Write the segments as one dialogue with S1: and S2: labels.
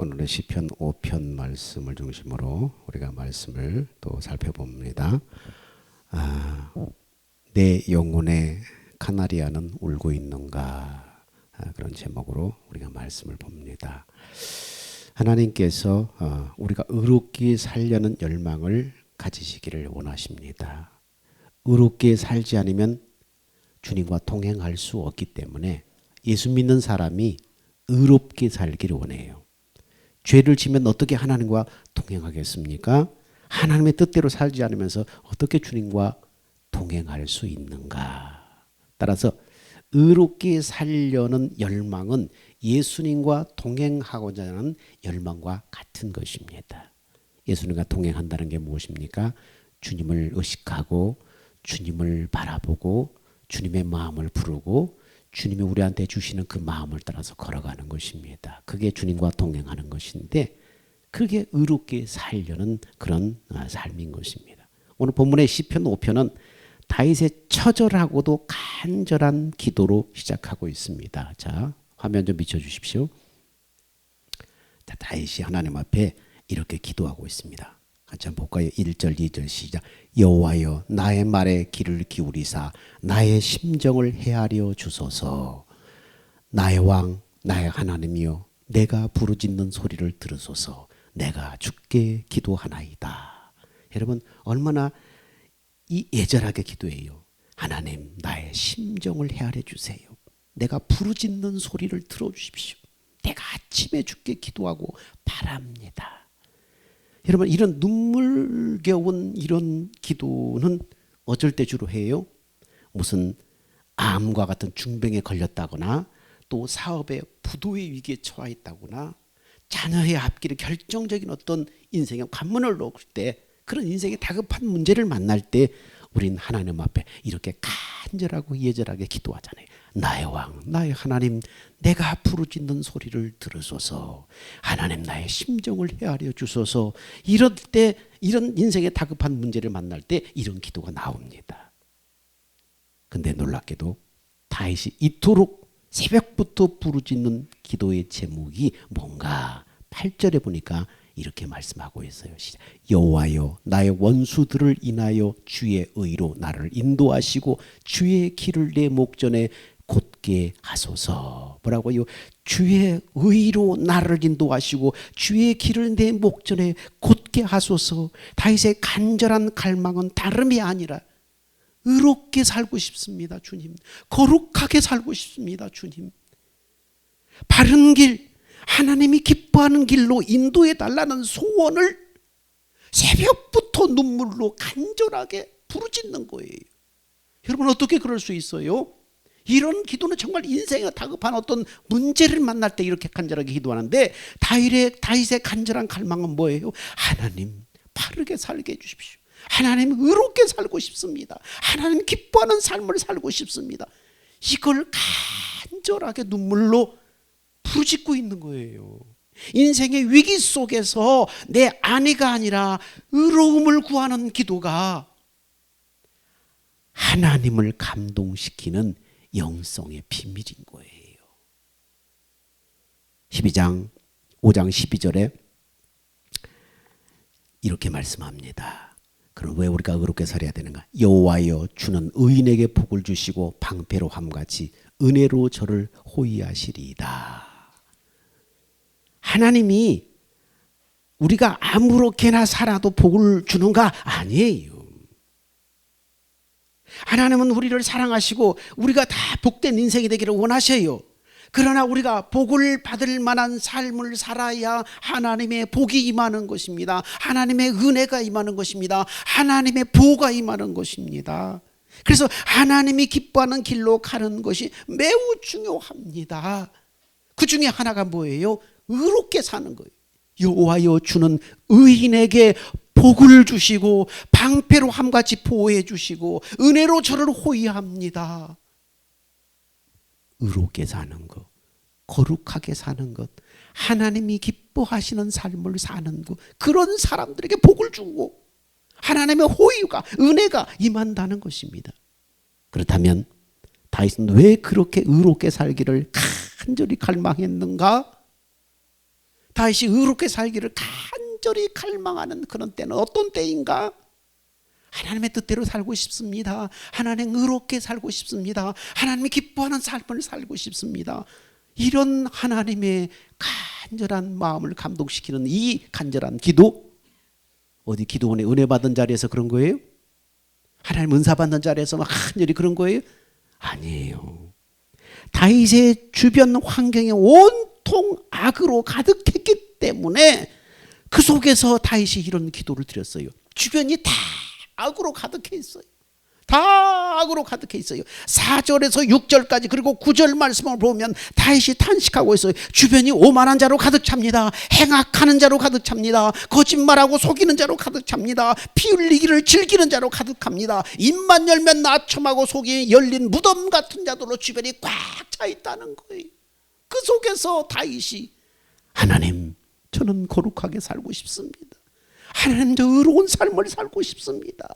S1: 오늘은 시편 5편 말씀을 중심으로 우리가 말씀을 또 살펴봅니다. 내 영혼의 카나리아는 울고 있는가, 그런 제목으로 우리가 말씀을 봅니다. 하나님께서 우리가 의롭게 살려는 열망을 가지시기를 원하십니다. 의롭게 살지 않으면 주님과 동행할 수 없기 때문에 예수 믿는 사람이 의롭게 살기를 원해요. 죄를 지면 어떻게 하나님과 동행하겠습니까? 하나님의 뜻대로 살지 않으면서 어떻게 주님과 동행할 수 있는가? 따라서 의롭게 살려는 열망은 예수님과 동행하고자 하는 열망과 같은 것입니다. 예수님과 동행한다는 게 무엇입니까? 주님을 의식하고 주님을 바라보고 주님의 마음을 부르고 주님이 우리한테 주시는 그 마음을 따라서 걸어가는 것입니다. 그게 주님과 동행하는 것인데 그게 의롭게 살려는 그런 삶인 것입니다. 오늘 본문의 시편 5편은 다윗의 처절하고도 간절한 기도로 시작하고 있습니다. 자, 화면 좀 비춰주십시오. 자, 다윗이 하나님 앞에 이렇게 기도하고 있습니다. 같이 한번 볼까요? 1절 2절 시작. 여호와여 나의 말에 귀를 기울이사 나의 심정을 헤아려 주소서. 나의 왕 나의 하나님이여 내가 부르짖는 소리를 들으소서. 내가 주께 기도하나이다. 여러분 얼마나 이 애절하게 기도해요. 하나님 나의 심정을 헤아려 주세요. 내가 부르짖는 소리를 들어주십시오. 내가 아침에 주께 기도하고 바랍니다. 여러분 이런 눈물겨운 이런 기도는 어쩔 때 주로 해요? 무슨 암과 같은 중병에 걸렸다거나 또 사업의 부도의 위기에 처해 있다거나 자녀의 앞길에 결정적인 어떤 인생의 관문을 놓을 때 그런 인생의 다급한 문제를 만날 때 우린 하나님 앞에 이렇게 간절하고 예절하게 기도하잖아요. 나의 왕 나의 하나님 내가 부르짖는 소리를 들으소서. 하나님 나의 심정을 헤아려 주소서. 이럴 때 이런 인생의 다급한 문제를 만날 때 이런 기도가 나옵니다. 근데 놀랍게도 다윗이 이토록 새벽부터 부르짖는 기도의 제목이 뭔가 8절에 보니까 이렇게 말씀하고 있어요. 여호와여 나의 원수들을 인하여 주의 의로 나를 인도하시고 주의 길을 내 목전에 곧게 하소서. 뭐라고요? 주의 의로 나를 인도하시고 주의 길을 내 목전에 곧게 하소서. 다윗의 간절한 갈망은 다름이 아니라 의롭게 살고 싶습니다. 주님. 거룩하게 살고 싶습니다. 주님. 바른 길 하나님이 기뻐하는 길로 인도해 달라는 소원을 새벽부터 눈물로 간절하게 부르짖는 거예요. 여러분 어떻게 그럴 수 있어요? 이런 기도는 정말 인생의 다급한 어떤 문제를 만날 때 이렇게 간절하게 기도하는데 다윗의 간절한 갈망은 뭐예요? 하나님 바르게 살게 해주십시오. 하나님 의롭게 살고 싶습니다. 하나님 기뻐하는 삶을 살고 싶습니다. 이걸 간절하게 눈물로 부르짖고 있는 거예요. 인생의 위기 속에서 내 안위가 아니라 의로움을 구하는 기도가 하나님을 감동시키는 영성의 비밀인 거예요. 12장 5장 12절에 이렇게 말씀합니다. 그럼 왜 우리가 의롭게 살아야 되는가? 여호와여 주는 의인에게 복을 주시고 방패로 함같이 은혜로 저를 호위하시리이다. 하나님이 우리가 아무렇게나 살아도 복을 주는가? 아니에요. 하나님은 우리를 사랑하시고 우리가 다 복된 인생이 되기를 원하셔요. 그러나 우리가 복을 받을 만한 삶을 살아야 하나님의 복이 임하는 것입니다. 하나님의 은혜가 임하는 것입니다. 하나님의 보호가 임하는 것입니다. 그래서 하나님이 기뻐하는 길로 가는 것이 매우 중요합니다. 그 중에 하나가 뭐예요? 의롭게 사는 거예요. 여호와여 주는 의인에게 복을 주시고 방패로 함같이 보호해 주시고 은혜로 저를 호위합니다. 의롭게 사는 것, 거룩하게 사는 것, 하나님이 기뻐하시는 삶을 사는 것, 그런 사람들에게 복을 주고 하나님의 호의가 은혜가 임한다는 것입니다. 그렇다면 다윗은 왜 그렇게 의롭게 살기를 간절히 갈망했는가? 다윗이 의롭게 살기를 간절히 갈망하는 그런 때는 어떤 때인가? 하나님의 뜻대로 살고 싶습니다. 하나님 의롭게 살고 싶습니다. 하나님이 기뻐하는 삶을 살고 싶습니다. 이런 하나님의 간절한 마음을 감동시키는 이 간절한 기도, 어디 기도원에 은혜 받은 자리에서 그런 거예요? 하나님 은사 받는 자리에서 막 간절히 그런 거예요? 아니에요. 다윗의 주변 환경이 온통 악으로 가득했기 때문에 그 속에서 다윗이 이런 기도를 드렸어요. 주변이 다 악으로 가득해 있어요. 다 악으로 가득해 있어요. 4절에서 6절까지 그리고 9절 말씀을 보면 다윗이 탄식하고 있어요. 주변이 오만한 자로 가득 찹니다. 행악하는 자로 가득 찹니다. 거짓말하고 속이는 자로 가득 찹니다. 피 흘리기를 즐기는 자로 가득합니다. 입만 열면 나첨하고 속이 열린 무덤 같은 자들로 주변이 꽉 차 있다는 거예요. 그 속에서 다윗이 하나님, 저는 거룩하게 살고 싶습니다. 하나님, 저 의로운 삶을 살고 싶습니다.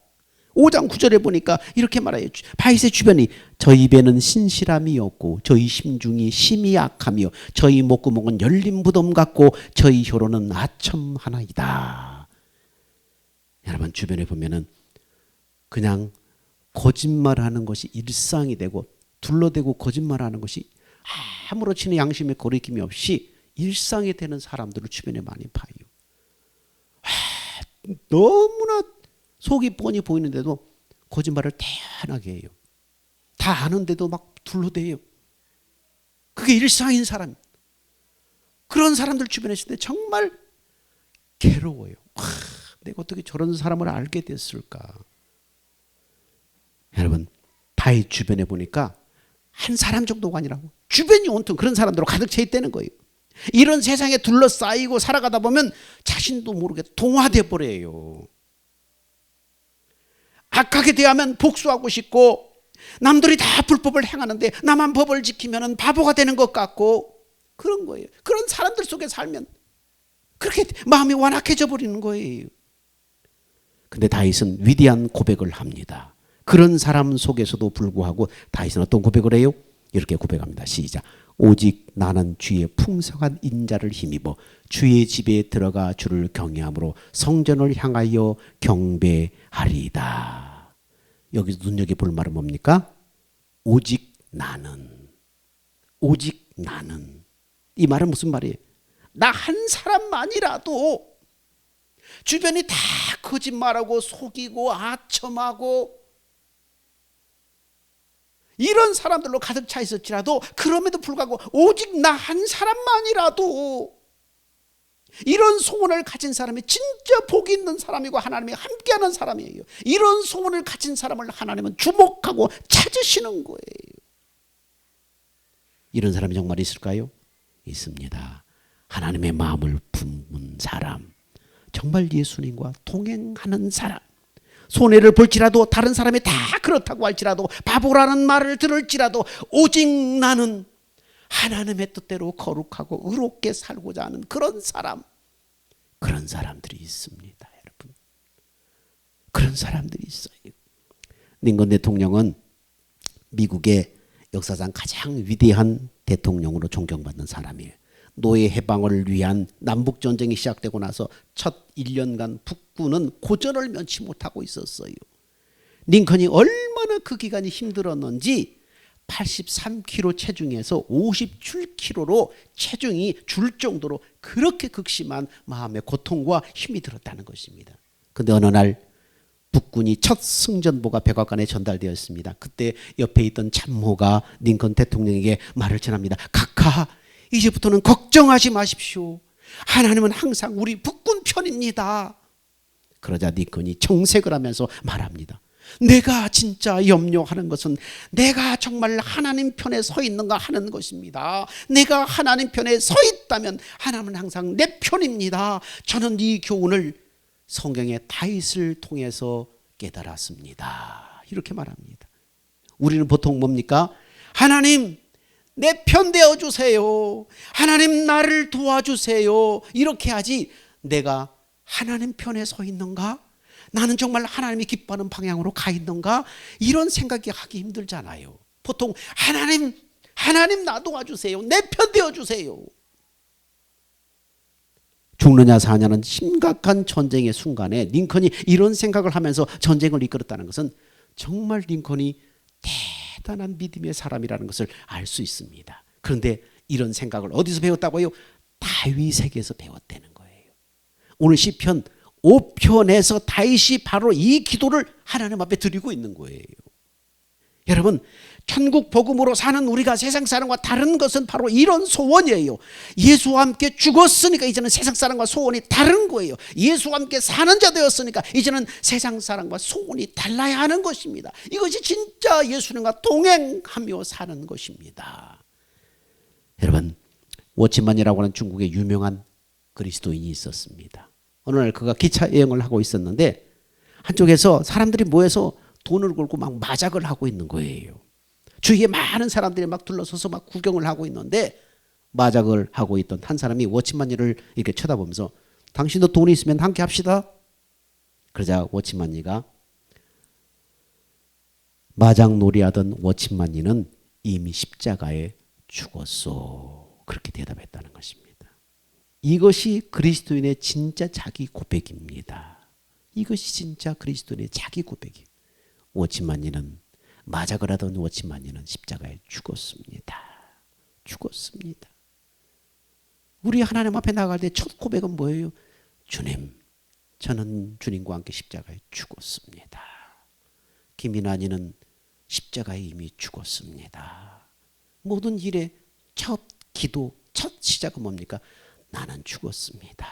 S1: 5장 9절에 보니까 이렇게 말해요. 다윗의 주변이 저희 입에는 신실함이 없고 저희 심중이 심히 악하며 저희 목구멍은 열린 무덤 같고 저희 혀로는 아첨하나이다. 여러분, 주변에 보면은 그냥 거짓말하는 것이 일상이 되고 둘러대고 거짓말하는 것이 아무렇지는 양심의 거리낌이 없이 일상이 되는 사람들을 주변에 많이 봐요. 너무나 속이 뻔히 보이는데도 거짓말을 태연하게 해요. 다 아는데도 막 둘러대요. 그게 일상인 사람. 그런 사람들 주변에 있을 때 정말 괴로워요. 내가 어떻게 저런 사람을 알게 됐을까. 여러분, 다윗 주변에 보니까 한 사람 정도가 아니라 주변이 온통 그런 사람들로 가득 차 있다는 거예요. 이런 세상에 둘러싸이고 살아가다 보면 자신도 모르게 동화돼 버려요. 악하게 대하면 복수하고 싶고, 남들이 다 불법을 행하는데 나만 법을 지키면 바보가 되는 것 같고, 그런 거예요. 그런 사람들 속에 살면 그렇게 마음이 완악해져 버리는 거예요. 근데 다윗은 위대한 고백을 합니다. 그런 사람 속에서도 불구하고 다윗은 어떤 고백을 해요? 이렇게 고백합니다. 시작. 오직 나는 주의 풍성한 인자를 힘입어 주의 집에 들어가 주를 경외함으로 성전을 향하여 경배하리이다. 여기서 눈여겨볼 말은 뭡니까? 오직 나는. 오직 나는. 이 말은 무슨 말이에요? 나 한 사람만이라도 주변이 다 거짓말하고 속이고 아첨하고 이런 사람들로 가득 차 있었지라도, 그럼에도 불구하고 오직 나 한 사람만이라도 이런 소원을 가진 사람이 진짜 복이 있는 사람이고 하나님이 함께하는 사람이에요. 이런 소원을 가진 사람을 하나님은 주목하고 찾으시는 거예요. 이런 사람이 정말 있을까요? 있습니다. 하나님의 마음을 품은 사람, 정말 예수님과 동행하는 사람, 손해를 볼지라도 다른 사람이 다 그렇다고 할지라도, 바보라는 말을 들을지라도 오직 나는 하나님의 뜻대로 거룩하고 의롭게 살고자 하는 그런 사람, 그런 사람들이 있습니다. 여러분, 그런 사람들이 있어요. 링컨 대통령은 미국의 역사상 가장 위대한 대통령으로 존경받는 사람이에요. 노예 해방을 위한 남북전쟁이 시작되고 나서 첫 1년간 북군은 고전을 면치 못하고 있었어요. 링컨이 얼마나 그 기간이 힘들었는지 83kg 체중에서 57kg로 체중이 줄 정도로 그렇게 극심한 마음의 고통과 힘이 들었다는 것입니다. 그런데 어느 날 북군이 첫 승전보가 백악관에 전달되었습니다. 그때 옆에 있던 참모가 링컨 대통령에게 말을 전합니다. 각하, 이제부터는 걱정하지 마십시오. 하나님은 항상 우리 북군 편입니다. 그러자 링컨이 정색을 하면서 말합니다. 내가 진짜 염려하는 것은 내가 정말 하나님 편에 서 있는가 하는 것입니다. 내가 하나님 편에 서 있다면 하나님은 항상 내 편입니다. 저는 이 교훈을 성경의 다윗을 통해서 깨달았습니다. 이렇게 말합니다. 우리는 보통 뭡니까? 하나님, 내 편 되어 주세요. 하나님, 나를 도와주세요. 이렇게 하지, 내가 하나님 편에 서 있는가? 나는 정말 하나님이 기뻐하는 방향으로 가 있는가? 이런 생각이 하기 힘들잖아요. 보통 하나님 나 도와주세요. 내 편 되어 주세요. 죽느냐 사느냐는 심각한 전쟁의 순간에 링컨이 이런 생각을 하면서 전쟁을 이끌었다는 것은 정말 링컨이 대단한 믿음의 사람이라는 것을 알 수 있습니다. 그런데 이런 생각을 어디서 배웠다고요? 다윗에게서 배웠다는 거예요. 오늘 시편 5편에서 다윗이 바로 이 기도를 하나님 앞에 드리고 있는 거예요. 여러분, 천국 복음으로 사는 우리가 세상 사람과 다른 것은 바로 이런 소원이에요. 예수와 함께 죽었으니까 이제는 세상 사람과 소원이 다른 거예요. 예수와 함께 사는 자 되었으니까 이제는 세상 사람과 소원이 달라야 하는 것입니다. 이것이 진짜 예수님과 동행하며 사는 것입니다. 여러분, 워치만이라고 하는 중국의 유명한 그리스도인이 있었습니다. 어느 날 그가 기차 여행을 하고 있었는데 한쪽에서 사람들이 모여서 돈을 걸고 막 마작을 하고 있는 거예요. 주위에 많은 사람들이 막 둘러서서 막 구경을 하고 있는데 마작을 하고 있던 한 사람이 워치만이를 이렇게 쳐다보면서 당신도 돈이 있으면 함께 합시다. 그러자 워치만이가 마작놀이 하던 워치만이는 이미 십자가에 죽었소. 그렇게 대답했다는 것입니다. 이것이 그리스도인의 진짜 자기 고백입니다. 이것이 진짜 그리스도인의 자기 고백이에요. 워치만이는 마작을 하던 워치만이는 십자가에 죽었습니다. 죽었습니다. 우리 하나님 앞에 나갈 때 첫 고백은 뭐예요? 주님, 저는 주님과 함께 십자가에 죽었습니다. 김인환이는 십자가에 이미 죽었습니다. 모든 일의 첫 기도, 첫 시작은 뭡니까? 나는 죽었습니다.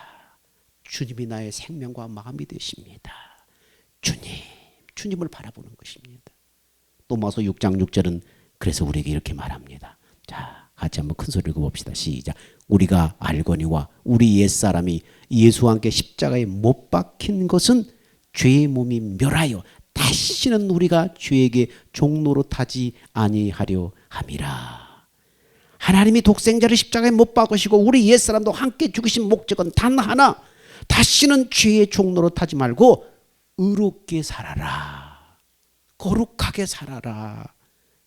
S1: 주님이 나의 생명과 마음이 되십니다. 주님을 바라보는 것입니다. 로마서 6장 6절은 그래서 우리에게 이렇게 말합니다. 자, 같이 한번 큰 소리 읽어봅시다. 시작. 우리가 알거니와 우리 옛사람이 예수와 함께 십자가에 못 박힌 것은 죄의 몸이 멸하여 다시는 우리가 죄에게 종로로 타지 아니하려 함이라. 하나님이 독생자를 십자가에 못 박으시고 우리 옛사람도 함께 죽으신 목적은 단 하나, 다시는 죄의 종로로 타지 말고 의롭게 살아라. 거룩하게 살아라.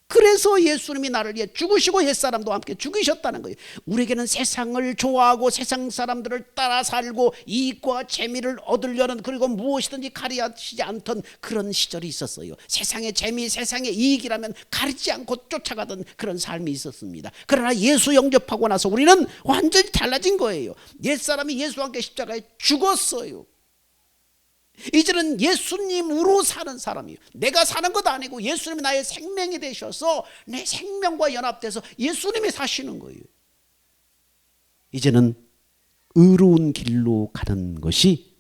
S1: 그래서 예수님이 나를 위해 죽으시고 옛사람도 함께 죽으셨다는 거예요. 우리에게는 세상을 좋아하고 세상 사람들을 따라 살고 이익과 재미를 얻으려는, 그리고 무엇이든지 가리지 않던 그런 시절이 있었어요. 세상의 재미, 세상의 이익이라면 가리지 않고 쫓아가던 그런 삶이 있었습니다. 그러나 예수 영접하고 나서 우리는 완전히 달라진 거예요. 옛사람이 예수와 함께 십자가에 죽었어요. 이제는 예수님으로 사는 사람이에요. 내가 사는 것 아니고 예수님이 나의 생명이 되셔서 내 생명과 연합돼서 예수님이 사시는 거예요. 이제는 의로운 길로 가는 것이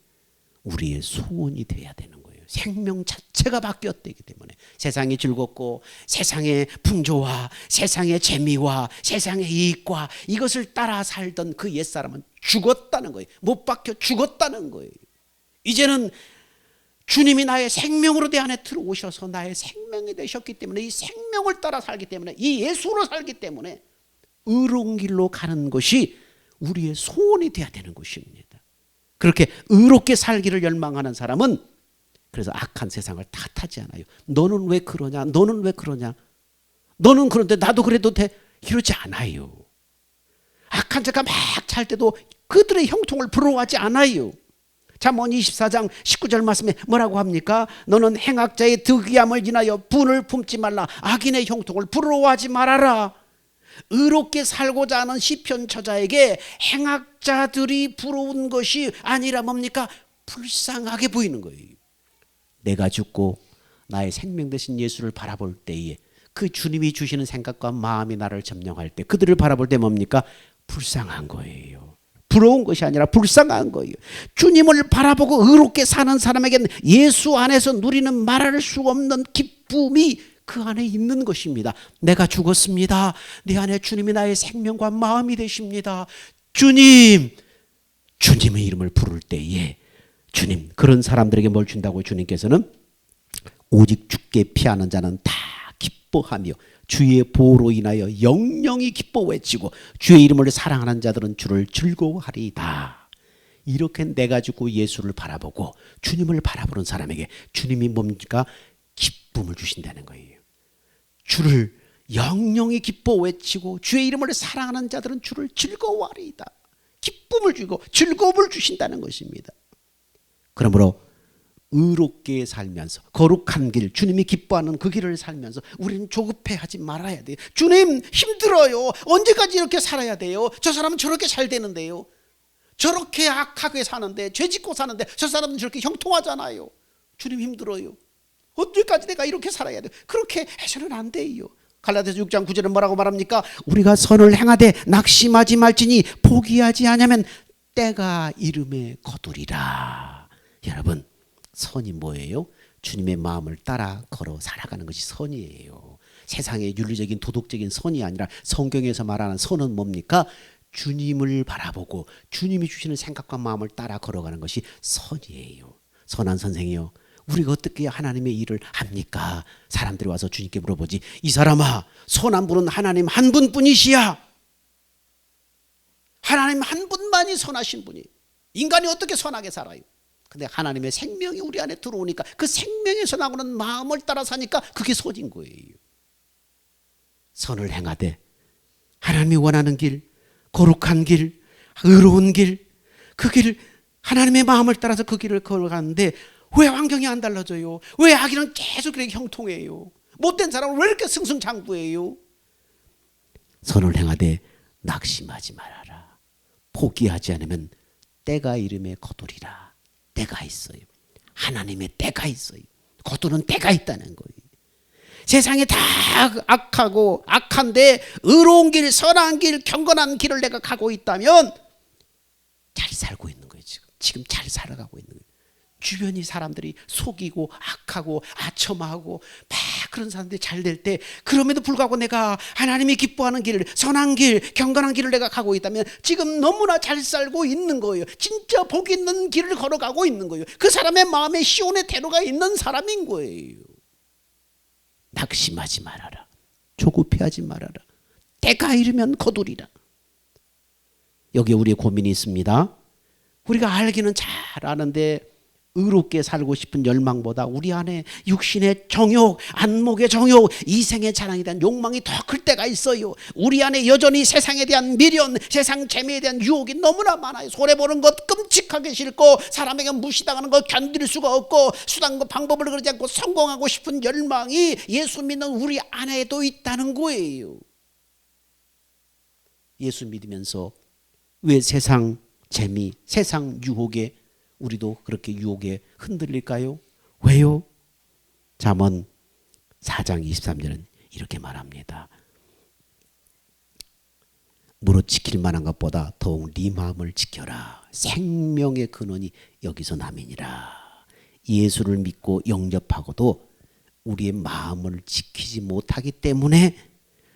S1: 우리의 소원이 되어야 되는 거예요. 생명 자체가 바뀌었기 때문에 세상이 즐겁고 세상의 풍조와 세상의 재미와 세상의 이익과 이것을 따라 살던 그 옛사람은 죽었다는 거예요. 못 박혀 죽었다는 거예요. 이제는 주님이 나의 생명으로 내 안에 들어오셔서 나의 생명이 되셨기 때문에, 이 생명을 따라 살기 때문에, 이 예수로 살기 때문에 의로운 길로 가는 것이 우리의 소원이 되어야 되는 것입니다. 그렇게 의롭게 살기를 열망하는 사람은 그래서 악한 세상을 탓하지 않아요. 너는 왜 그러냐? 너는 왜 그러냐? 너는 그런데 나도 그래도 돼? 이러지 않아요. 악한 자가 막 잘 때도 그들의 형통을 부러워하지 않아요. 잠언 24장 19절 말씀에 뭐라고 합니까? 너는 행악자의 득이함을 인하여 분을 품지 말라. 악인의 형통을 부러워하지 말아라. 의롭게 살고자 하는 시편 저자에게 행악자들이 부러운 것이 아니라 뭡니까? 불쌍하게 보이는 거예요. 내가 죽고 나의 생명 되신 예수를 바라볼 때에 그 주님이 주시는 생각과 마음이 나를 점령할 때 그들을 바라볼 때 뭡니까? 불쌍한 거예요. 부러운 것이 아니라 불쌍한 거예요. 주님을 바라보고 의롭게 사는 사람에게는 예수 안에서 누리는 말할 수 없는 기쁨이 그 안에 있는 것입니다. 내가 죽었습니다. 내 안에 주님이 나의 생명과 마음이 되십니다. 주님의 이름을 부를 때에 주님, 그런 사람들에게 뭘 준다고? 주님께서는 오직 주께 피하는 자는 다 기뻐하며 주의 보호로 인하여 영영이 기뻐 외치고 주의 이름을 사랑하는 자들은 주를 즐거워하리이다. 이렇게 내가 죽고 예수를 바라보고 주님을 바라보는 사람에게 주님이 뭡니까? 기쁨을 주신다는 거예요. 주를 영영이 기뻐 외치고 주의 이름을 사랑하는 자들은 주를 즐거워하리이다. 기쁨 기쁨을 주고 즐거움을 주신다는 것입니다. 그러므로 의롭게 살면서 거룩한 길, 주님이 기뻐하는 그 길을 살면서 우리는 조급해하지 말아야 돼요. 주님 힘들어요. 언제까지 이렇게 살아야 돼요? 저 사람은 저렇게 잘 되는데요. 저렇게 악하게 사는데, 죄 짓고 사는데 저 사람은 저렇게 형통하잖아요. 주님 힘들어요. 언제까지 내가 이렇게 살아야 돼요? 그렇게 해서는 안 돼요. 갈라디아서 6장 9절은 뭐라고 말합니까? 우리가 선을 행하되 낙심하지 말지니 포기하지 않으면 때가 이름에 거두리라. 여러분, 선이 뭐예요? 주님의 마음을 따라 걸어 살아가는 것이 선이에요. 세상의 윤리적인 도덕적인 선이 아니라 성경에서 말하는 선은 뭡니까? 주님을 바라보고 주님이 주시는 생각과 마음을 따라 걸어가는 것이 선이에요. 선한 선생이요, 우리가 어떻게 하나님의 일을 합니까? 사람들이 와서 주님께 물어보지, 이 사람아, 선한 분은 하나님 한 분뿐이시야. 하나님 한 분만이 선하신 분이, 인간이 어떻게 선하게 살아요? 근데 하나님의 생명이 우리 안에 들어오니까 그 생명에서 나오는 마음을 따라 사니까 그게 선인 거예요. 선을 행하되 하나님이 원하는 길, 거룩한 길, 의로운 길, 그 길, 하나님의 마음을 따라서 그 길을 걸어가는데 왜 환경이 안 달라져요? 왜 아기는 계속 그렇게 형통해요? 못된 사람은 왜 이렇게 승승장구해요? 선을 행하되 낙심하지 말아라. 포기하지 않으면 때가 이름에 거두리라. 때가 있어요. 하나님의 때가 있어요. 거두는 때가 있다는 거예요. 세상에 다 악하고 악한데 의로운 길, 선한 길, 경건한 길을 내가 가고 있다면 잘 살고 있는 거예요. 지금 잘 살아가고 있는 거예요. 주변이 사람들이 속이고 악하고 아첨하고 막 그런 사람들이 잘 될 때, 그럼에도 불구하고 내가 하나님이 기뻐하는 길, 선한 길, 경건한 길을 내가 가고 있다면 지금 너무나 잘 살고 있는 거예요. 진짜 복 있는 길을 걸어가고 있는 거예요. 그 사람의 마음에 시온의 태도가 있는 사람인 거예요. 낙심하지 말아라. 조급해하지 말아라. 때가 이르면 거두리라. 여기에 우리의 고민이 있습니다. 우리가 알기는 잘 아는데 의롭게 살고 싶은 열망보다 우리 안에 육신의 정욕, 안목의 정욕, 이생의 자랑에 대한 욕망이 더 클 때가 있어요. 우리 안에 여전히 세상에 대한 미련, 세상 재미에 대한 유혹이 너무나 많아요. 손해보는 것 끔찍하게 싫고, 사람에게 무시당하는 것 견딜 수가 없고, 수단과 방법을 그러지 않고 성공하고 싶은 열망이 예수 믿는 우리 안에도 있다는 거예요. 예수 믿으면서 왜 세상 재미, 세상 유혹에 우리도 그렇게 유혹에 흔들릴까요? 왜요? 잠언 4장 23절은 이렇게 말합니다. 무릇 지킬 만한 것보다 더욱 네 마음을 지켜라. 생명의 근원이 여기서 남이니라. 예수를 믿고 영접하고도 우리의 마음을 지키지 못하기 때문에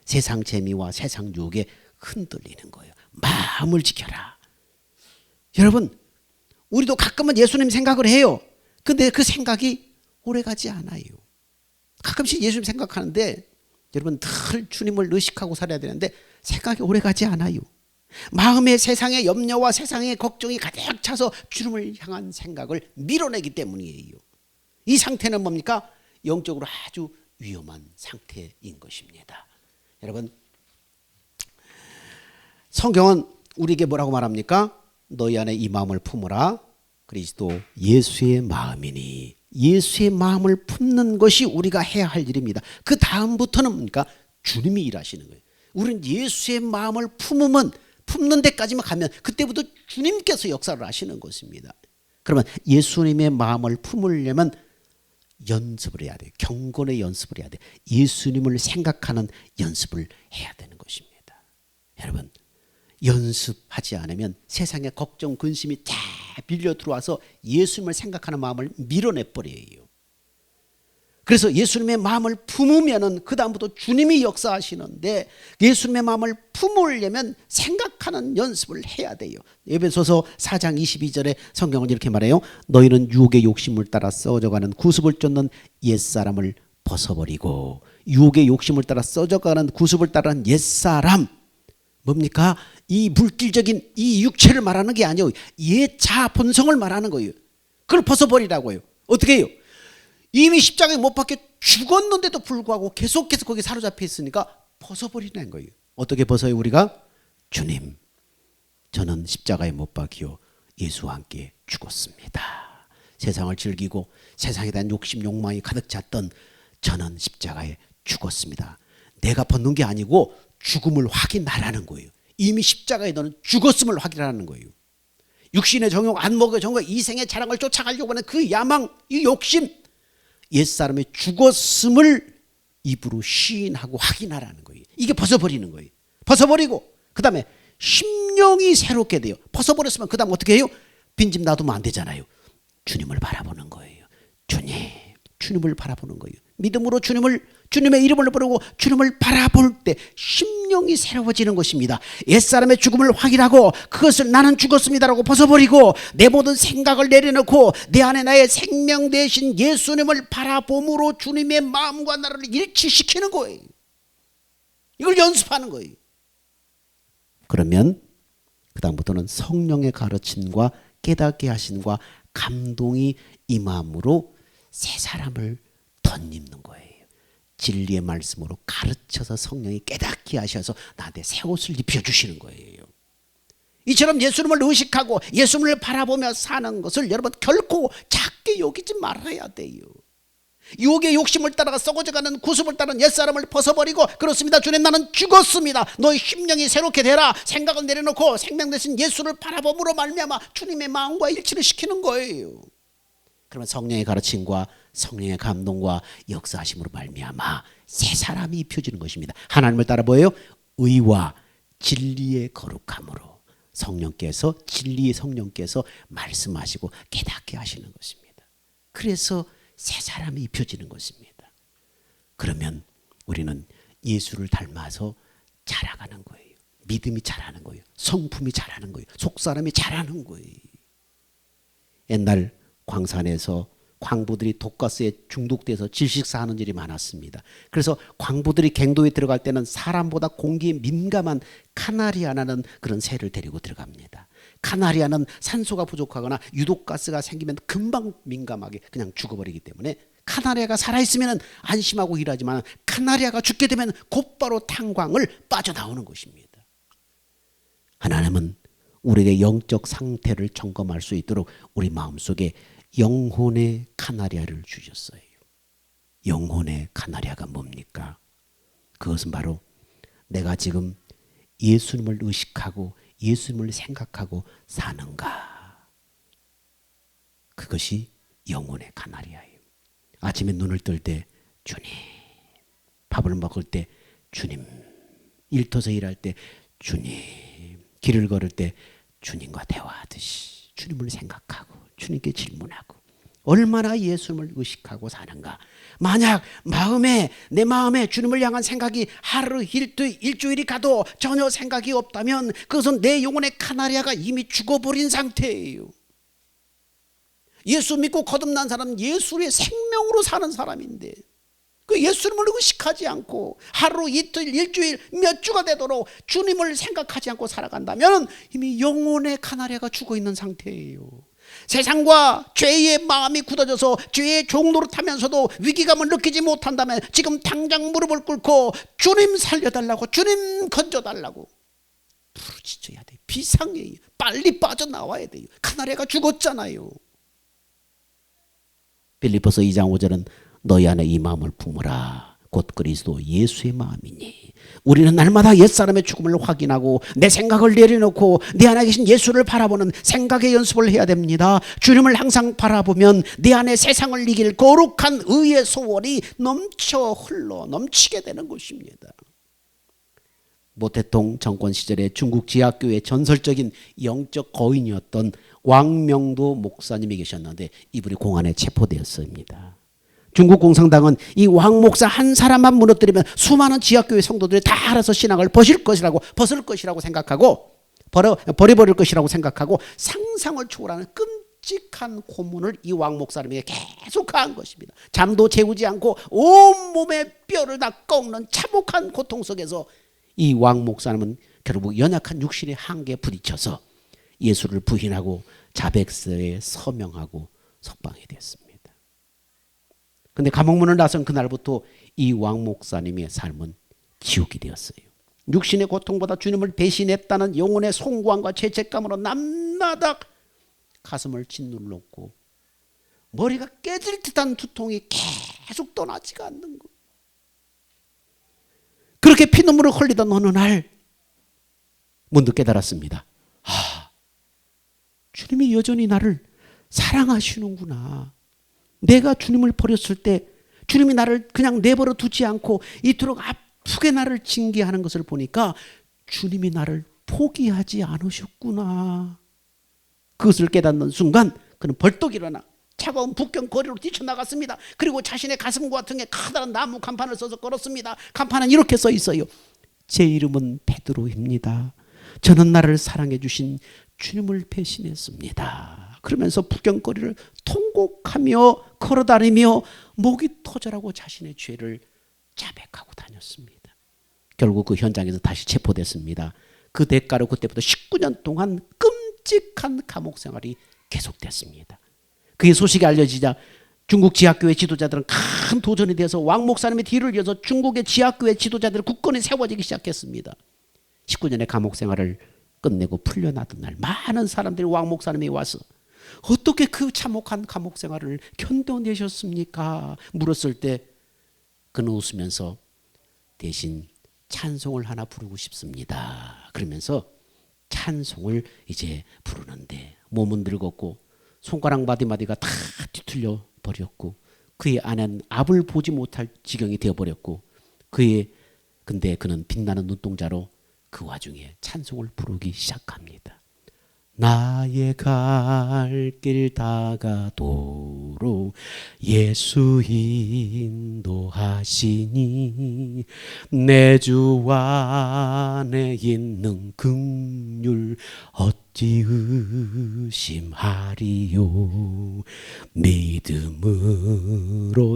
S1: 세상 재미와 세상 유혹에 흔들리는 거예요. 마음을 지켜라. 여러분, 우리도 가끔은 예수님 생각을 해요. 근데 그 생각이 오래가지 않아요. 가끔씩 예수님 생각하는데, 여러분 늘 주님을 의식하고 살아야 되는데 생각이 오래가지 않아요. 마음에 세상의 염려와 세상의 걱정이 가득 차서 주님을 향한 생각을 밀어내기 때문이에요. 이 상태는 뭡니까? 영적으로 아주 위험한 상태인 것입니다. 여러분, 성경은 우리에게 뭐라고 말합니까? 너희 안에 이 마음을 품으라. 그리스도 예수의 마음이니. 예수의 마음을 품는 것이 우리가 해야 할 일입니다. 그 다음부터는 뭡니까? 주님이 일하시는 거예요. 우리는 예수의 마음을 품는 데까지만 가면 그때부터 주님께서 역사를 하시는 것입니다. 그러면 예수님의 마음을 품으려면 연습을 해야 돼요. 경건의 연습을 해야 돼요. 예수님을 생각하는 연습을 해야 되는 것입니다. 여러분, 연습하지 않으면 세상의 걱정, 근심이 다 밀려 들어와서 예수님을 생각하는 마음을 밀어내버려요. 그래서 예수님의 마음을 품으면은 그 다음부터 주님이 역사하시는데, 예수님의 마음을 품으려면 생각하는 연습을 해야 돼요. 에베소서 4장 22절에 성경은 이렇게 말해요. 너희는 유혹의 욕심을 따라 썩어져가는 구습을 쫓는 옛사람을 벗어버리고. 유혹의 욕심을 따라 썩어져가는 구습을 따르는 옛사람, 뭡니까? 이 물질적인 이 육체를 말하는 게 아니에요. 옛 자아 본성을 말하는 거예요. 그걸 벗어버리라고요. 어떻게 해요? 이미 십자가에 못 박혀 죽었는데도 불구하고 계속해서 거기에 사로잡혀 있으니까 벗어버리는 거예요. 어떻게 벗어요 우리가? 주님, 저는 십자가에 못 박혀 예수와 함께 죽었습니다. 세상을 즐기고 세상에 대한 욕심 욕망이 가득 찼던 저는 십자가에 죽었습니다. 내가 벗는 게 아니고 죽음을 확인하라는 거예요. 이미 십자가에 너는 죽었음을 확인하라는 거예요. 육신의 정욕, 안목의 정욕, 이생의 자랑을 쫓아가려고 하는 그 야망, 이 욕심, 옛사람의 죽었음을 입으로 시인하고 확인하라는 거예요. 이게 벗어버리는 거예요. 벗어버리고 그 다음에 심령이 새롭게 돼요. 벗어버렸으면 그 다음 어떻게 해요? 빈집 놔두면 안 되잖아요. 주님을 바라보는 거예요. 주님을 바라보는 거예요. 믿음으로 주님의 이름을 부르고 주님을 바라볼 때 심령이 새로워지는 것입니다. 옛사람의 죽음을 확인하고 그것을 나는 죽었습니다라고 벗어버리고 내 모든 생각을 내려놓고 내 안에 나의 생명 대신 예수님을 바라봄으로 주님의 마음과 나를 일치시키는 거예요. 이걸 연습하는 거예요. 그러면 그 다음부터는 성령의 가르침과 깨닫게 하심과 감동이 임함으로 새 사람을 덧입는 거예요. 진리의 말씀으로 가르쳐서 성령이 깨닫게 하셔서 나한테 새 옷을 입혀주시는 거예요. 이처럼 예수님을 의식하고 예수님을 바라보며 사는 것을 여러분 결코 작게 여기지 말아야 돼요. 유혹의 욕심을 따라가 썩어져가는 구습을 따른 옛사람을 벗어버리고 그렇습니다. 주님 나는 죽었습니다. 너의 심령이 새롭게 되라. 생각을 내려놓고 생명 대신 예수를 바라봄으로 말미암아 주님의 마음과 일치를 시키는 거예요. 그러면 성령의 가르침과 성령의 감동과 역사하심으로 말미암아 새 사람이 입혀지는 것입니다. 하나님을 따라 뭐예요? 의와 진리의 거룩함으로 성령께서 진리의 성령께서 말씀하시고 깨닫게 하시는 것입니다. 그래서 새 사람이 입혀지는 것입니다. 그러면 우리는 예수를 닮아서 자라가는 거예요. 믿음이 자라는 거예요. 성품이 자라는 거예요. 속사람이 자라는 거예요. 옛날 광산에서 광부들이 독가스에 중독돼서 질식사하는 일이 많았습니다. 그래서 광부들이 갱도에 들어갈 때는 사람보다 공기에 민감한 카나리아라는 그런 새를 데리고 들어갑니다. 카나리아는 산소가 부족하거나 유독가스가 생기면 금방 민감하게 그냥 죽어버리기 때문에 카나리아가 살아있으면 안심하고 일하지만 카나리아가 죽게 되면 곧바로 탄광을 빠져나오는 것입니다. 하나님은 우리의 영적 상태를 점검할 수 있도록 우리 마음속에 영혼의 카나리아를 주셨어요. 영혼의 카나리아가 뭡니까? 그것은 바로 내가 지금 예수님을 의식하고 예수님을 생각하고 사는가? 그것이 영혼의 카나리아예요. 아침에 눈을 뜰 때 주님, 밥을 먹을 때 주님, 일터에서 일할 때 주님, 길을 걸을 때 주님과 대화하듯이 주님을 생각하고 주님께 질문하고 얼마나 예수님을 의식하고 사는가. 만약 내 마음에 주님을 향한 생각이 하루 일주일이 가도 전혀 생각이 없다면 그것은 내 영혼의 카나리아가 이미 죽어버린 상태예요. 예수 믿고 거듭난 사람은 예수의 생명으로 사는 사람인데 그 예수님을 의식하지 않고 하루 이틀 일주일 몇 주가 되도록 주님을 생각하지 않고 살아간다면 이미 영혼의 카나리아가 죽어있는 상태예요. 세상과 죄의 마음이 굳어져서 죄의 종노릇하면서도 위기감을 느끼지 못한다면 지금 당장 무릎을 꿇고 주님 살려달라고, 주님 건져달라고 부르짖어야 돼요. 비상해요. 빨리 빠져나와야 돼요. 카나리아가 죽었잖아요. 빌립보서 2장 5절은 너희 안에 이 마음을 품으라. 곧 그리스도 예수의 마음이니. 우리는 날마다 옛사람의 죽음을 확인하고 내 생각을 내려놓고 내 안에 계신 예수를 바라보는 생각의 연습을 해야 됩니다. 주님을 항상 바라보면 내 안에 세상을 이길 거룩한 의의 소원이 넘치게 되는 것입니다. 모태통 정권 시절에 중국 지하교회의 전설적인 영적 거인이었던 왕명도 목사님이 계셨는데 이분이 공안에 체포되었습니다. 중국 공산당은 이 왕 목사 한 사람만 무너뜨리면 수많은 지하교회 성도들이 다 알아서 신앙을 벗을 것이라고 생각하고 버려버릴 것이라고 생각하고 상상을 초월하는 끔찍한 고문을 이 왕 목사님에게 계속 가한 것입니다. 잠도 재우지 않고 온몸의 뼈를 다 꺾는 참혹한 고통 속에서 이 왕 목사님은 결국 연약한 육신의 한계에 부딪혀서 예수를 부인하고 자백서에 서명하고 석방이 됐습니다. 그런데 감옥문을 나선 그날부터 이 왕 목사님의 삶은 지옥이 되었어요. 육신의 고통보다 주님을 배신했다는 영혼의 송구함과 죄책감으로 남나다 가슴을 짓눌렀고 머리가 깨질 듯한 두통이 계속 떠나지가 않는 것. 그렇게 피눈물을 흘리던 어느 날 문득 깨달았습니다. 주님이 여전히 나를 사랑하시는구나. 내가 주님을 버렸을 때 주님이 나를 그냥 내버려 두지 않고 이토록 아프게 나를 징계하는 것을 보니까 주님이 나를 포기하지 않으셨구나. 그것을 깨닫는 순간 그는 벌떡 일어나 차가운 북경 거리로 뛰쳐나갔습니다. 그리고 자신의 가슴과 등에 커다란 나무 간판을 써서 걸었습니다. 간판은 이렇게 써 있어요. 제 이름은 베드로입니다. 저는 나를 사랑해 주신 주님을 배신했습니다. 그러면서 북경거리를 통곡하며 걸어다니며 목이 터져라고 자신의 죄를 자백하고 다녔습니다. 결국 그 현장에서 다시 체포됐습니다. 그 대가로 그때부터 19년 동안 끔찍한 감옥 생활이 계속됐습니다. 그의 소식이 알려지자 중국 지하교회 지도자들은 큰 도전이 돼서 왕 목사님의 뒤를 이어서 중국의 지하교회 지도자들의 국권이 세워지기 시작했습니다. 19년의 감옥 생활을 끝내고 풀려나던 날 많은 사람들이 왕 목사님이 와서 어떻게 그 참혹한 감옥 생활을 견뎌내셨습니까? 물었을 때 그는 웃으면서 대신 찬송을 하나 부르고 싶습니다. 그러면서 찬송을 이제 부르는데 몸은 늙었고 손가락 마디마디가 다 뒤틀려 버렸고 그의 아내는 앞을 보지 못할 지경이 되어버렸고 근데 그는 빛나는 눈동자로 그 와중에 찬송을 부르기 시작합니다. 나의 갈 길 다가도록 예수 인도하시니 내 주 안에 있는 긍휼 어찌 의심하리요. 믿음으로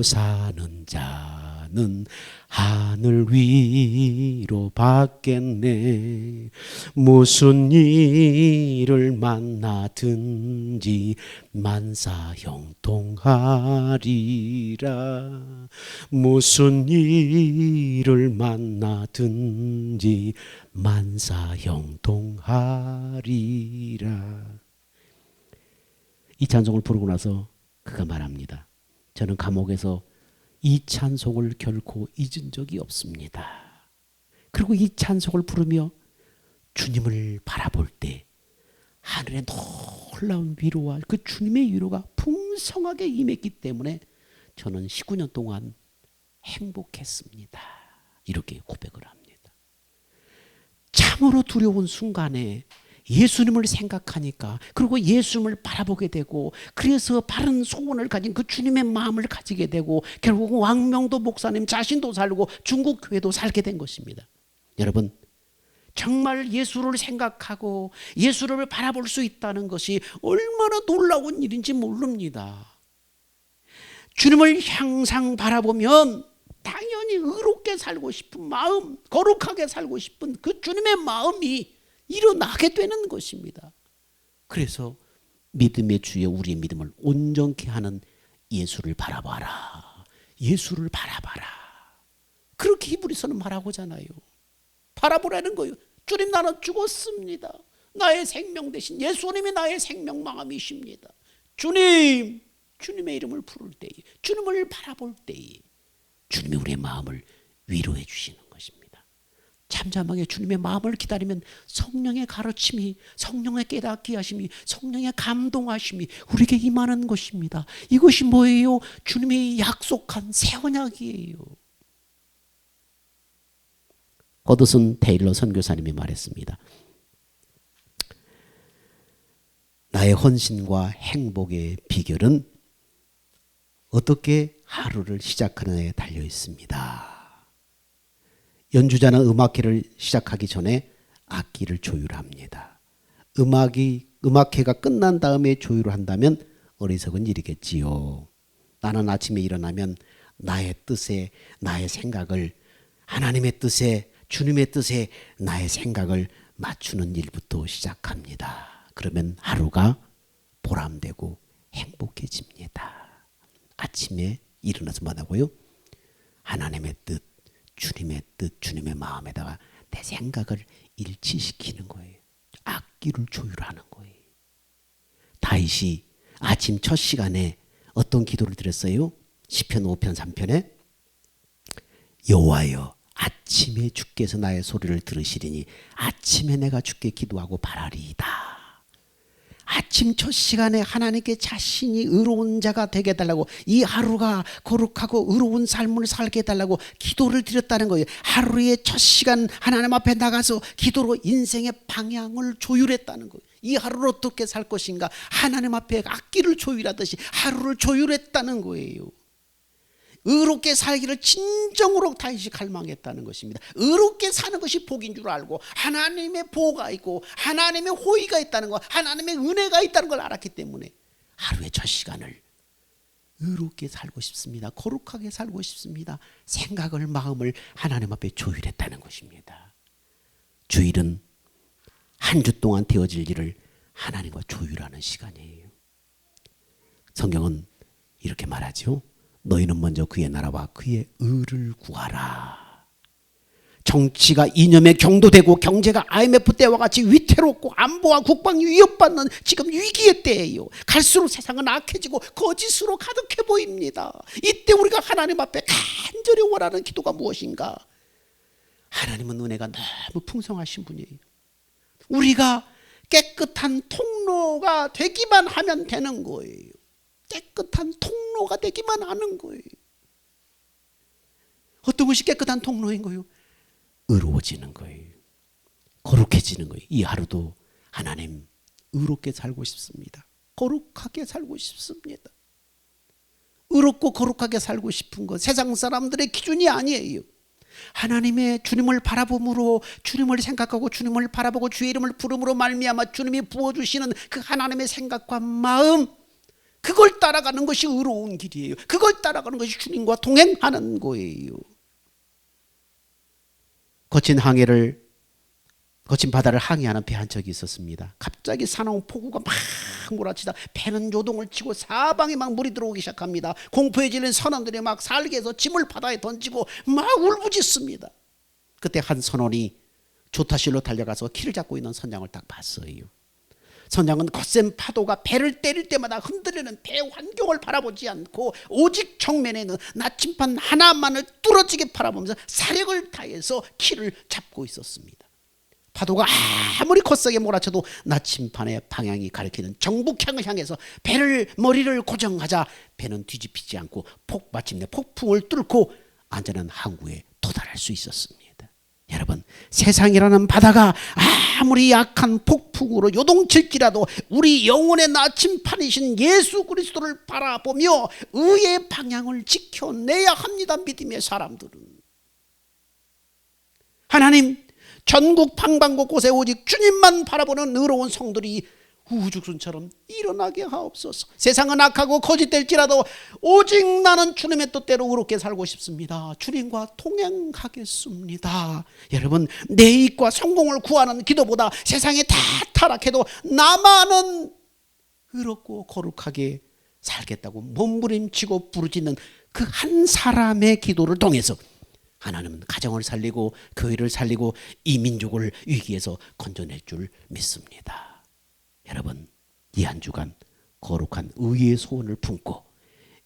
S1: 사는 자는 하늘 위로 받겠네. 무슨 일을 만나든지 만사형통하리라. 무슨 일을 만나든지 만사형통하리라. 이 찬송을 부르고 나서 그가 말합니다. 저는 감옥에서 이 찬송을 결코 잊은 적이 없습니다. 그리고 이 찬송을 부르며 주님을 바라볼 때 하늘의 놀라운 위로와 그 주님의 위로가 풍성하게 임했기 때문에 저는 19년 동안 행복했습니다. 이렇게 고백을 합니다. 참으로 두려운 순간에 예수님을 생각하니까 그리고 예수님을 바라보게 되고 그래서 바른 소원을 가진 그 주님의 마음을 가지게 되고 결국 왕명도 목사님 자신도 살고 중국 교회도 살게 된 것입니다. 여러분 정말 예수를 생각하고 예수를 바라볼 수 있다는 것이 얼마나 놀라운 일인지 모릅니다. 주님을 항상 바라보면 당연히 의롭게 살고 싶은 마음, 거룩하게 살고 싶은 그 주님의 마음이 일어나게 되는 것입니다. 그래서 믿음의 주여 우리의 믿음을 온전케 하는 예수를 바라봐라. 예수를 바라봐라. 그렇게 히브리서는 말하고자 하나요. 바라보라는 거예요. 주님 나는 죽었습니다. 나의 생명 대신 예수님이 나의 생명 마음이십니다. 주님, 주님의 이름을 부를 때에 주님을 바라볼 때에 주님이 우리의 마음을 위로해 주시는 것입니다. 잠잠하게 주님의 마음을 기다리면 성령의 가르침이 성령의 깨닫게 하심이 성령의 감동하심이 우리에게 임하는 것입니다. 이것이 뭐예요? 주님이 약속한 새 언약이에요. 거드슨 테일러 선교사님이 말했습니다. 나의 헌신과 행복의 비결은 어떻게 하루를 시작하느냐에 달려 있습니다. 연주자는 음악회를 시작하기 전에 악기를 조율합니다. 음악회가 끝난 다음에 조율을 한다면 어리석은 일이겠지요. 나는 아침에 일어나면 나의 뜻에 나의 생각을 하나님의 뜻에 주님의 뜻에 나의 생각을 맞추는 일부터 시작합니다. 그러면 하루가 보람되고 행복해집니다. 아침에 일어나서 뭐 하고요? 하나님의 뜻, 주님의 뜻, 주님의 마음에다가 내 생각을 일치시키는 거예요. 악기를 조율하는 거예요. 다윗이 아침 첫 시간에 어떤 기도를 드렸어요? 시편 5편 3편에 여호와여 아침에 주께서 나의 소리를 들으시리니 아침에 내가 주께 기도하고 바라리이다. 아침 첫 시간에 하나님께 자신이 의로운 자가 되게 해달라고, 이 하루가 거룩하고 의로운 삶을 살게 해달라고 기도를 드렸다는 거예요. 하루의 첫 시간 하나님 앞에 나가서 기도로 인생의 방향을 조율했다는 거예요. 이 하루를 어떻게 살 것인가, 하나님 앞에 악기를 조율하듯이 하루를 조율했다는 거예요. 의롭게 살기를 진정으로 다윗이 갈망했다는 것입니다. 의롭게 사는 것이 복인 줄 알고 하나님의 보호가 있고 하나님의 호의가 있다는 것, 하나님의 은혜가 있다는 걸 알았기 때문에 하루의 첫 시간을 의롭게 살고 싶습니다. 거룩하게 살고 싶습니다. 생각을, 마음을 하나님 앞에 조율했다는 것입니다. 주일은 한 주 동안 되어질 일을 하나님과 조율하는 시간이에요. 성경은 이렇게 말하죠. 너희는 먼저 그의 나라와 그의 의를 구하라. 정치가 이념에 경도되고 경제가 IMF 때와 같이 위태롭고 안보와 국방이 위협받는 지금 위기의 때예요. 갈수록 세상은 악해지고 거짓으로 가득해 보입니다. 이때 우리가 하나님 앞에 간절히 원하는 기도가 무엇인가? 하나님은 은혜가 너무 풍성하신 분이에요. 우리가 깨끗한 통로가 되기만 하면 되는 거예요. 깨끗한 통로가 되기만 하는 거예요. 어떤 것이 깨끗한 통로인 거예요? 의로워지는 거예요. 거룩해지는 거예요. 이 하루도 하나님 의롭게 살고 싶습니다. 거룩하게 살고 싶습니다. 의롭고 거룩하게 살고 싶은 것 세상 사람들의 기준이 아니에요. 하나님의 주님을 바라봄으로, 주님을 생각하고 주님을 바라보고 주의 이름을 부름으로 말미암아 주님이 부어주시는 그 하나님의 생각과 마음, 그걸 따라가는 것이 의로운 길이에요. 그걸 따라가는 것이 주님과 동행하는 거예요. 거친 바다를 항해하는 배 한 척이 있었습니다. 갑자기 사나운 폭우가 막 몰아치다 배는 요동을 치고 사방에 막 물이 들어오기 시작합니다. 공포에 질린 선원들이 막 살게해서 짐을 바다에 던지고 막 울부짖습니다. 그때 한 선원이 조타실로 달려가서 키를 잡고 있는 선장을 딱 봤어요. 선장은 거센 파도가 배를 때릴 때마다 흔들리는 배 환경을 바라보지 않고 오직 정면에 있는 나침반 하나만을 뚫어지게 바라보면서 사력을 다해서 키를 잡고 있었습니다. 파도가 아무리 거세게 몰아쳐도 나침반의 방향이 가리키는 정북향을 향해서 머리를 고정하자 배는 뒤집히지 않고 마침내 폭풍을 뚫고 안전한 항구에 도달할 수 있었습니다. 여러분, 세상이라는 바다가 아무리 약한 폭풍으로 요동칠지라도 우리 영혼의 나침판이신 예수 그리스도를 바라보며 의의 방향을 지켜내야 합니다. 믿음의 사람들은. 하나님, 전국 방방곳곳에 오직 주님만 바라보는 의로운 성들이 우주순처럼 일어나게 하옵소서. 세상은 악하고 거짓될지라도 오직 나는 주님의 뜻대로 의롭게 살고 싶습니다. 주님과 동행하겠습니다. 여러분, 내 이익과 성공을 구하는 기도보다 세상에 다 타락해도 나만은 의롭고 거룩하게 살겠다고 몸부림치고 부르짖는 그 한 사람의 기도를 통해서 하나님은 가정을 살리고 교회를 살리고 이 민족을 위기에서 건져낼 줄 믿습니다. 여러분, 이 한 주간 거룩한 의의 소원을 품고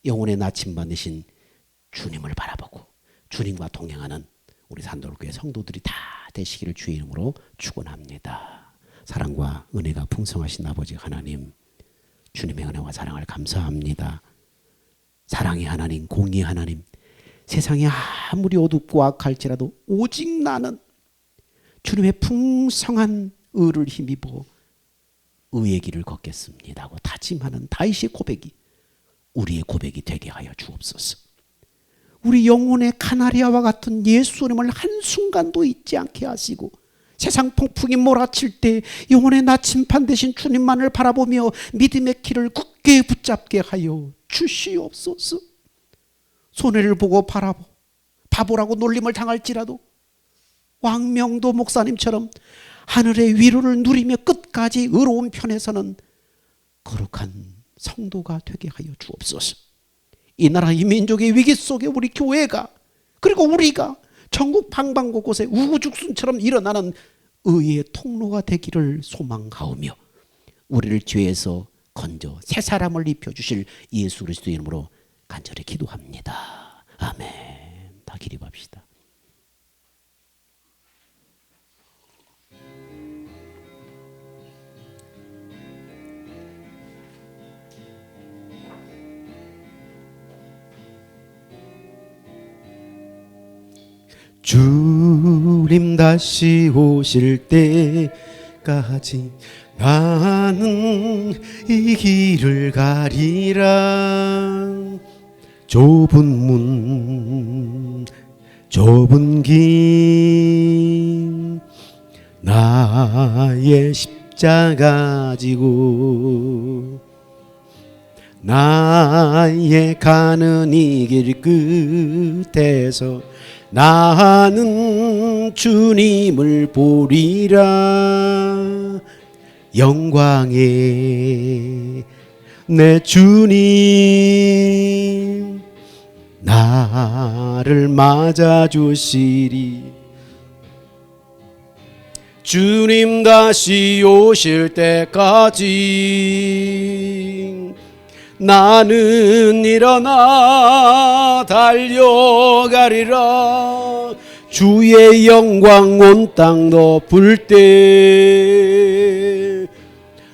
S1: 영혼의 나침반이신 주님을 바라보고 주님과 동행하는 우리 산돌교회 성도들이 다 되시기를 주의 이름으로 축원합니다. 사랑과 은혜가 풍성하신 아버지 하나님, 주님의 은혜와 사랑을 감사합니다. 사랑의 하나님, 공의의 하나님, 세상이 아무리 어둡고 악할지라도 오직 나는 주님의 풍성한 의를 힘입어 의의 길을 걷겠습니다 하고 다짐하는 다윗의 고백이 우리의 고백이 되게 하여 주옵소서. 우리 영혼의 카나리아와 같은 예수님을 한순간도 잊지 않게 하시고 세상 폭풍이 몰아칠 때 영혼의 나침반 되신 주님만을 바라보며 믿음의 길을 굳게 붙잡게 하여 주시옵소서. 손해를 보고 바보라고 놀림을 당할지라도 왕명도 목사님처럼 하늘의 위로를 누리며 끝까지 의로운 편에서는 거룩한 성도가 되게 하여 주옵소서. 이 나라 이 민족의 위기 속에 우리 교회가 그리고 우리가 전국 방방곳곳에 우후죽순처럼 일어나는 의의 통로가 되기를 소망하오며 우리를 죄에서 건져 새 사람을 입혀주실 예수 그리스도의 이름으로 간절히 기도합니다. 아멘. 다 기립합시다. 주님 다시 오실 때까지 나는 이 길을 가리라. 좁은 문 좁은 길 나의 십자가 지고 나의 가는 이 길 끝에서 나는 주님을 보리라. 영광의 내 주님 나를 맞아주시리. 주님 다시 오실 때까지 나는 일어나 달려가리라. 주의 영광 온 땅 덮을 때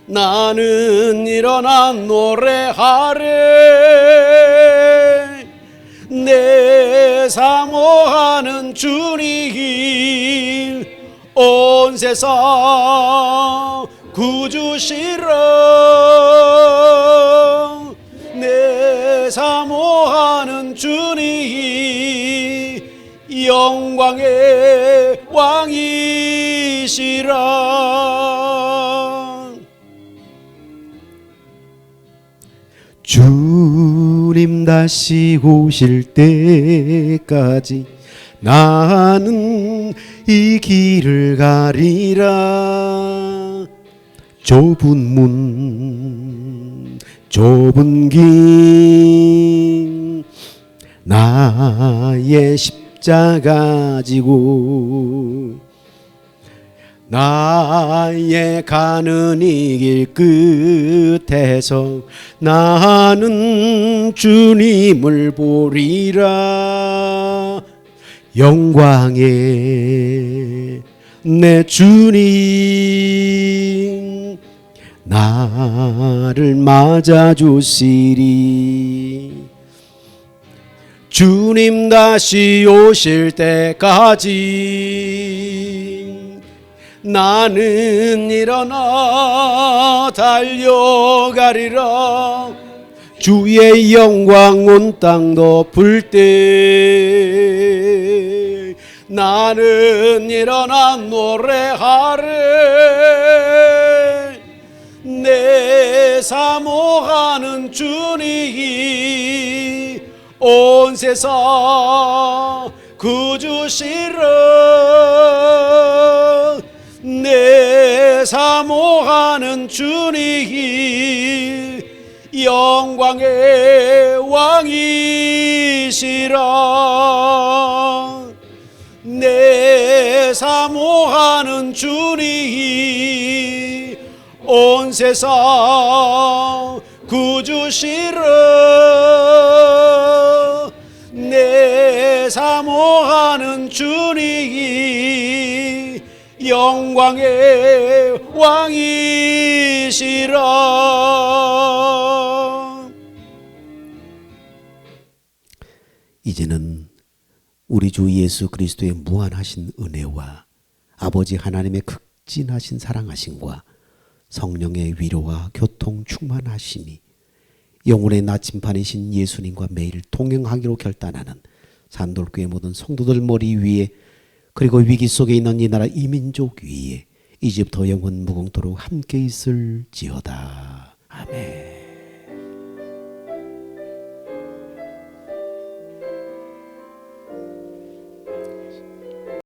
S1: 나는 일어나 노래하래. 내 사모하는 주님 온 세상 구주시라. 내 사모하는 주님 영광의 왕이시라. 주님 다시 오실 때까지 나는 이 길을 가리라. 좁은 문 좁은 길 나의 십자가 지고 나의 가는 이 길 끝에서 나는 주님을 보리라. 영광의 내 주님 나를 맞아주시리. 주님 다시 오실 때까지 나는 일어나 달려가리라. 주의 영광 온 땅 덮을 때 나는 일어나 노래하래. 내 사모하는 주님 온 세상 구주시라. 내 사모하는 주님 영광의 왕이시라. 내 사모하는 주님 온 세상 구주시라. 내 사모하는 주님 영광의 왕이시라. 이제는 우리 주 예수 그리스도의 무한하신 은혜와 아버지 하나님의 극진하신 사랑하심과 성령의 위로와 교통 충만하심이 영혼의 나침반이신 예수님과 매일 동행하기로 결단하는 산돌교회 모든 성도들 머리 위에, 그리고 위기 속에 있는 이 나라 이민족 위에 이제부터 영원 무궁토록 함께 있을지어다.